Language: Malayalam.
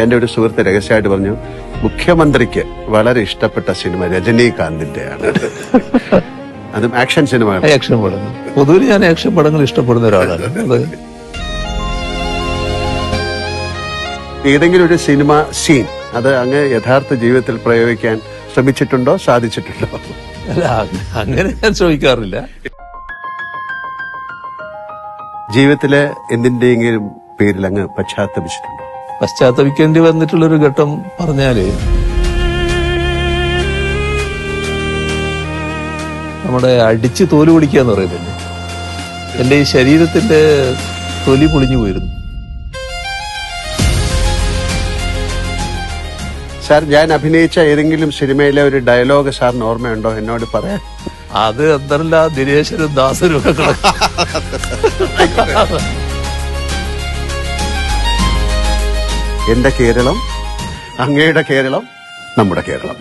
എന്റെ ഒരു സുഹൃത്ത് രഹസ്യമായിട്ട് പറഞ്ഞു, മുഖ്യമന്ത്രിക്ക് വളരെ ഇഷ്ടപ്പെട്ട സിനിമ രജനീകാന്തിന്റെയാണ്. അതും ആക്ഷൻ സിനിമകൾ. ആക്ഷൻ പടങ്ങൾ പൊതുവിൽ ഞാൻ ആക്ഷൻ പടങ്ങൾ ഇഷ്ടപ്പെടുന്ന ഒരാളാണ്. അത് ഏതെങ്കിലും ഒരു സിനിമ സീൻ അത് അങ്ങ് യഥാർത്ഥ ജീവിതത്തിൽ പ്രയോഗിക്കാൻ ശ്രമിച്ചിട്ടുണ്ടോ, സാധിച്ചിട്ടുണ്ടോ? അല്ല, അങ്ങനെ ഞാൻ ചോദിക്കാറില്ല. ജീവിതത്തിലെ എന്തിന്റെയെങ്കിലും പേരിൽ അങ്ങ് പശ്ചാത്തപിച്ചിട്ടുണ്ടോ? പശ്ചാത്തപിക്കേണ്ടി വന്നിട്ടുള്ളൊരു ഘട്ടം പറഞ്ഞാല്, നമ്മുടെ അടിച്ച് തോല് പൊളിക്കുക എന്ന് പറയുന്നില്ലേ, എന്റെ ഈ ശരീരത്തിന്റെ തൊലി പൊളിഞ്ഞു പോയിരുന്നു. സാർ, ഞാൻ അഭിനയിച്ച ഏതെങ്കിലും സിനിമയിലെ ഒരു ഡയലോഗ് സാറിന് ഓർമ്മയുണ്ടോ? എന്നോട് പറയാൻ. അത് എന്തല്ല ദിനേശനും ദാസനും ഒക്കെ കിടക്കും. എന്റെ കേരളം, അങ്ങയുടെ കേരളം, നമ്മുടെ കേരളം.